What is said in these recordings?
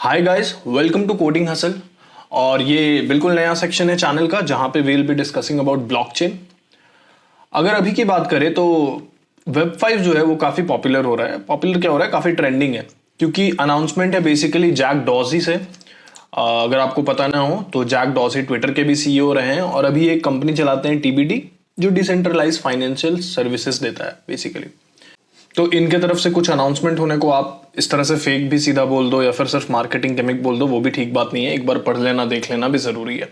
Hi guys, welcome to Coding Hustle. और ये बिल्कुल नया सेक्शन है चैनल का जहां पे will be discussing about blockchain. अगर अभी की बात करें तो वेब 5 जो है वो काफ़ी पॉपुलर हो रहा है। पॉपुलर क्या हो रहा है, काफ़ी ट्रेंडिंग है क्योंकि अनाउंसमेंट है बेसिकली जैक डॉर्सी से। अगर आपको पता ना हो तो जैक डॉर्सी ट्विटर के भी सीईओ रहे हैं और अभी एक कंपनी चलाते हैं टीबीडी, जो डिसेंट्रलाइज फाइनेंशियल सर्विसेज देता है बेसिकली। तो इनके तरफ से कुछ अनाउंसमेंट होने को आप इस तरह से फेक भी सीधा बोल दो या फिर सिर्फ मार्केटिंग गिमिक बोल दो, वो भी ठीक बात नहीं है। एक बार पढ़ लेना, देख लेना भी जरूरी है।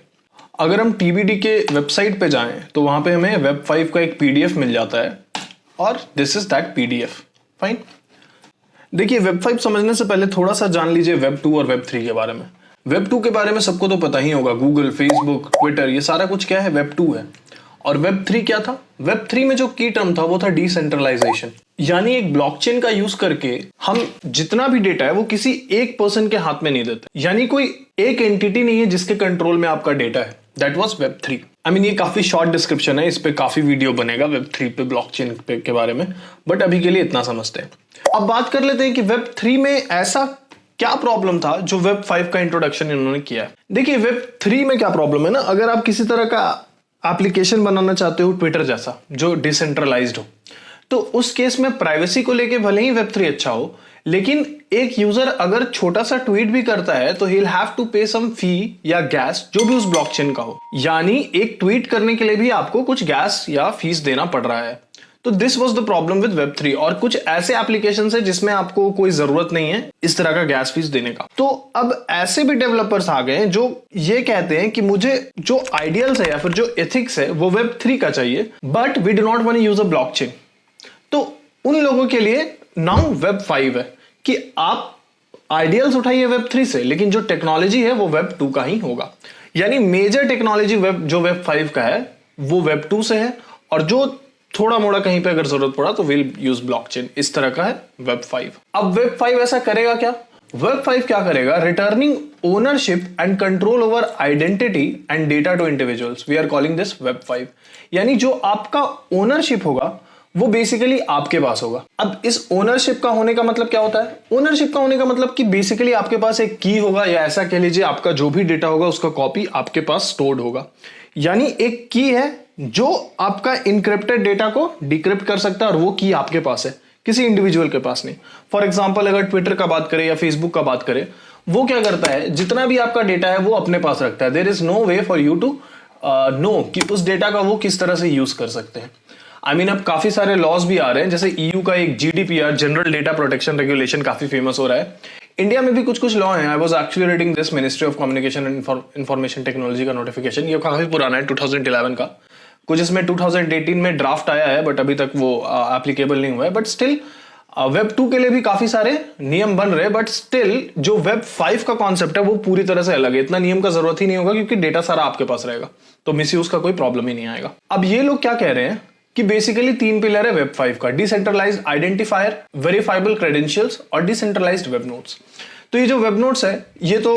अगर हम टीबीडी के वेबसाइट पे जाएं तो वहां पे हमें वेब 5 का एक पीडीएफ मिल जाता है और this is that PDF. Fine. देखिए, वेब 5 समझने से पहले थोड़ा सा जान लीजिए वेब 2 और वेब 3 के बारे में। वेब 2 के बारे में सबको तो पता ही होगा, गूगल, फेसबुक, ट्विटर, ये सारा कुछ क्या है, वेब 2 है। और वेब 3 क्या था? वेब 3 में जो की टर्म था वो था डिसेंट्रलाइजेशन, यानी एक ब्लॉकचेन का यूज करके हम जितना भी डेटा है वो किसी एक पर्सन के हाथ में नहीं देते, यानी कोई एक एंटिटी नहीं है जिसके कंट्रोल में आपका डेटा है। That was web 3। I mean ये काफी शॉर्ट डिस्क्रिप्शन है, इस पे काफी वीडियो बनेगा वेब 3 पे, ब्लॉकचेन पे के बारे में, बट अभी के लिए इतना समझते हैं। अब बात कर लेते हैं कि वेब 3 में ऐसा क्या प्रॉब्लम था जो वेब 5 का इंट्रोडक्शन इन्होंने किया है। देखिए, वेब 3 में क्या प्रॉब्लम है ना, अगर आप किसी तरह का एप्लीकेशन बनाना चाहते हो ट्विटर जैसा जो डिसेंट्रलाइज्ड हो, तो उस केस में प्राइवेसी को लेके भले ही वेब 3 अच्छा हो, लेकिन एक यूजर अगर छोटा सा ट्वीट भी करता है तो ही विल हैव टू पे सम फी या गैस, जो भी उस ब्लॉकचेन का हो। यानी एक ट्वीट करने के लिए भी आपको कुछ गैस या फीस देना पड़ रहा है। तो this was the problem with web 3। और कुछ ऐसे एप्लीकेशन है जिसमें आपको कोई जरूरत नहीं है इस तरह का गैस फीस देने का। तो अब ऐसे भी डेवलपर्स आ गए हैं जो ये कहते हैं कि मुझे जो आइडियल्स है या फिर जो एथिक्स है वो वेब 3 का चाहिए, but we do not want to use a blockchain. तो उन लोगों के लिए नाउ वेब 5 है कि आप आइडियल्स उठाइए वेब 3 से, लेकिन जो टेक्नोलॉजी है वो वेब 2 का ही होगा। यानी मेजर टेक्नोलॉजी जो वेब 5 का है वो वेब 2 से है, और जो थोड़ा मोड़ा कहीं पे अगर जरूरत पड़ा तो विल यूज ब्लॉकचेन, इस तरह का है वेब 5। अब वेब 5 ऐसा करेगा क्या? वेब 5 क्या करेगा? Returning ownership and control over identity and data to individuals. We are calling this web 5। यानी जो आपका ओनरशिप होगा वो बेसिकली आपके पास होगा। अब इस ओनरशिप का होने का मतलब क्या होता है? ओनरशिप का होने का मतलब कि बेसिकली आपके पास एक की होगा, या ऐसा कह लीजिए आपका जो भी डेटा होगा उसका कॉपी आपके पास स्टोर्ड होगा। यानी एक की है जो आपका इनक्रिप्टेड डेटा को डिक्रिप्ट कर सकता है, और वो की आपके पास है, किसी इंडिविजुअल के पास नहीं। फॉर एग्जाम्पल अगर ट्विटर का बात करें या फेसबुक का बात करें, वो क्या करता है, जितना भी आपका डेटा है वो अपने पास रखता है। There is no way for you to know कि उस डेटा का वो किस तरह से यूज कर सकते हैं। आई मीन अब काफी सारे लॉज भी आ रहे हैं, जैसे ईयू का एक GDPR, general data protection regulation, काफी फेमस हो रहा है। इंडिया में भी कुछ कुछ लॉ हैं। I was actually reading this ministry of communication and information technology का नोटिफिकेशन। ये काफी पुराना है, 2011 का। कुछ इसमें 2018 में ड्राफ्ट आया है, बट अभी तक वो एप्लीकेबल नहीं हुआ है। बट स्टिल वेब 2 के लिए भी काफी सारे नियम बन रहे हैं, बट स्टिल जो वेब 5 का कॉन्सेप्ट है वो पूरी तरह से अलग है। इतना नियम का जरूरत ही नहीं होगा क्योंकि डेटा सारा आपके पास रहेगा, तो मिसयूज का कोई प्रॉब्लम ही नहीं आएगा। अब ये लोग क्या कह रहे हैं कि बेसिकली 3 पिलर है वेब 5 का: डिसेंट्रलाइज्ड आइडेंटिफायर, वेरीफाइबल क्रेडेंशियल्स और डिसेंट्रलाइज्ड वेब नोड्स। तो ये जो वेब नोड्स है ये तो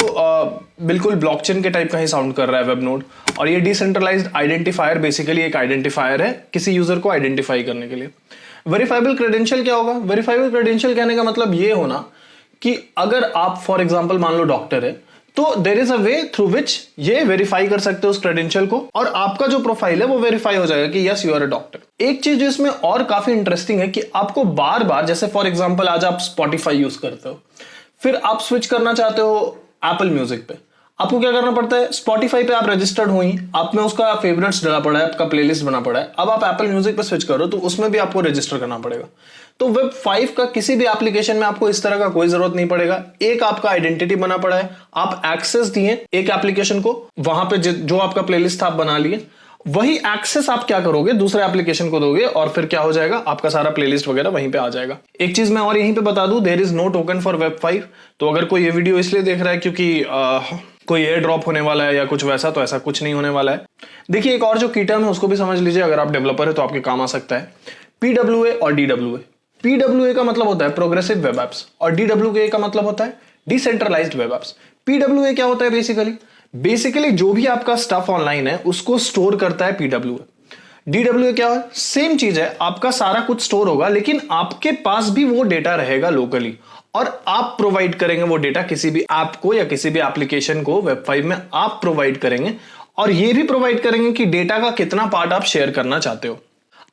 बिल्कुल ब्लॉकचेन के टाइप का ही साउंड कर रहा है वेब नोड। और ये डिसेंट्रलाइज्ड आइडेंटिफायर बेसिकली एक आइडेंटिफायर है किसी यूजर को आइडेंटिफाई करने के लिए। वेरीफाइबल क्रेडेंशियल क्या होगा? वेरीफाइबल क्रेडेंशियल कहने का मतलब ये होना कि अगर आप फॉर एग्जांपल मान लो डॉक्टर है, तो there is a way through which ये वेरीफाई कर सकते हो उस क्रेडेंशियल को, और आपका जो प्रोफाइल है वो वेरीफाई हो जाएगा कि yes you are a doctor. एक चीज जो इसमें और काफी इंटरेस्टिंग है कि आपको बार बार, जैसे फॉर एग्जांपल आज आप स्पॉटिफाई यूज करते हो, फिर आप स्विच करना चाहते हो एप्पल म्यूजिक पे, आपको क्या करना पड़ता है? स्पॉटिफाई पे आप रजिस्टर्ड हुई, आप में उसका फेवरेट्स डाला पड़ा है, आपका प्लेलिस्ट बना पड़ा है। अब आप एप्पल म्यूजिक पे स्विच करो तो उसमें भी आपको रजिस्टर करना पड़ेगा। तो वेब 5 का किसी भी एप्लीकेशन में आपको इस तरह का कोई जरूरत नहीं पड़ेगा। एक आपका आइडेंटिटी बना पड़ा है, आप एक्सेस दिए एक एप्लीकेशन को, वहां पे जो आपका प्लेलिस्ट था आप बना लिए, वही एक्सेस आप क्या करोगे, दूसरे एप्लीकेशन को दोगे, और फिर क्या हो जाएगा, आपका सारा प्लेलिस्ट वगैरह वहीं पे आ जाएगा। एक चीज मैं और यहीं पे बता दूं, there is no token for web 5। तो अगर कोई ये वीडियो इसलिए देख रहा है क्योंकि कोई एयर ड्रॉप होने वाला है या कुछ वैसा, तो ऐसा कुछ नहीं होने वाला है। देखिए, एक और जो की टर्म है उसको भी समझ लीजिए, अगर आप डेवलपर है तो आपके काम आ सकता है। पीडब्ल्यूए और डीडब्ल्यूए। पीडब्ल्यूए का मतलब होता है प्रोग्रेसिव वेब एप्स, और डीडब्ल्यूए का मतलब होता है डिसेंट्रलाइज्ड वेब एप्स। पीडब्ल्यूए क्या होता है? बेसिकली जो भी आपका स्टफ ऑनलाइन है उसको स्टोर करता है पीडब्ल्यूए। DWA क्या है? सेम चीज है, आपका सारा कुछ स्टोर होगा लेकिन आपके पास भी वो डेटा रहेगा लोकली, और आप प्रोवाइड करेंगे वो डेटा किसी भी ऐप को या किसी भी एप्लीकेशन को Web5 में आप प्रोवाइड करेंगे, और ये भी प्रोवाइड करेंगे कि डेटा का कितना पार्ट आप शेयर करना चाहते हो।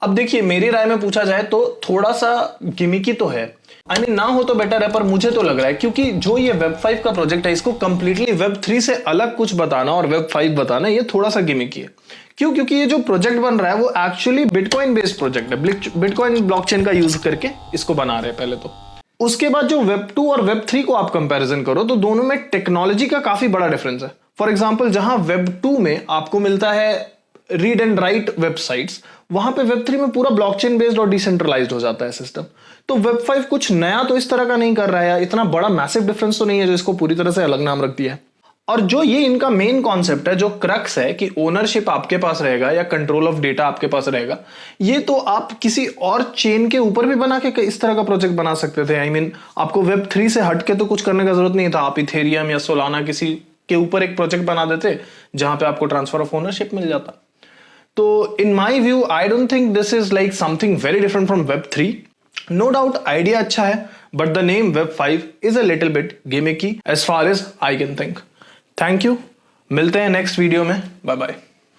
अब देखिए, मेरी राय में पूछा जाए तो थोड़ा सा गिमिकी तो है, आई मीन ना हो तो बेटर है, पर मुझे तो लग रहा है क्योंकि जो ये Web5 का प्रोजेक्ट है इसको कंप्लीटली Web3 से अलग कुछ बताना और Web5 बताना ये थोड़ा सा गिमिकी है। क्यों? क्योंकि ये जो प्रोजेक्ट बन रहा है वो एक्चुअली बिटकॉइन बेस्ड प्रोजेक्ट है, बिटकॉइन ब्लॉकचेन का यूज करके इसको बना रहे हैं पहले तो। उसके बाद जो Web2 और Web3 को आप कंपैरिजन करो तो दोनों में टेक्नोलॉजी का काफी बड़ा डिफरेंस है। फॉर एग्जांपल, जहां Web2 में आपको मिलता है रीड एंड राइट वेबसाइट्स, वहां पे Web3 में पूरा ब्लॉकचेन बेस्ड और डिसेंट्रलाइज्ड हो जाता है सिस्टम। तो Web5 कुछ नया तो इस तरह का नहीं कर रहा है, इतना बड़ा मैसिव डिफरेंस तो नहीं है जो इसको पूरी तरह से अलग नाम रख दिया है। और जो ये इनका मेन कॉन्सेप्ट है, जो क्रक्स है कि ओनरशिप आपके पास रहेगा या कंट्रोल ऑफ डेटा आपके पास रहेगा, ये तो आप किसी और चेन के ऊपर भी बना के इस तरह का प्रोजेक्ट बना सकते थे। आई मीन आपको Web3 से हट के तो कुछ करने का जरूरत नहीं था, आप इथेरियम या सोलाना किसी के ऊपर एक प्रोजेक्ट बना देते जहां पे आपको ट्रांसफर ऑफ ओनरशिप मिल जाता। तो in my view I don't think this is like something very different from Web3। No doubt idea अच्छा है, but the name Web5 is a little bit gimmicky as far as I can think. Thank you, मिलते हैं next video में, bye bye.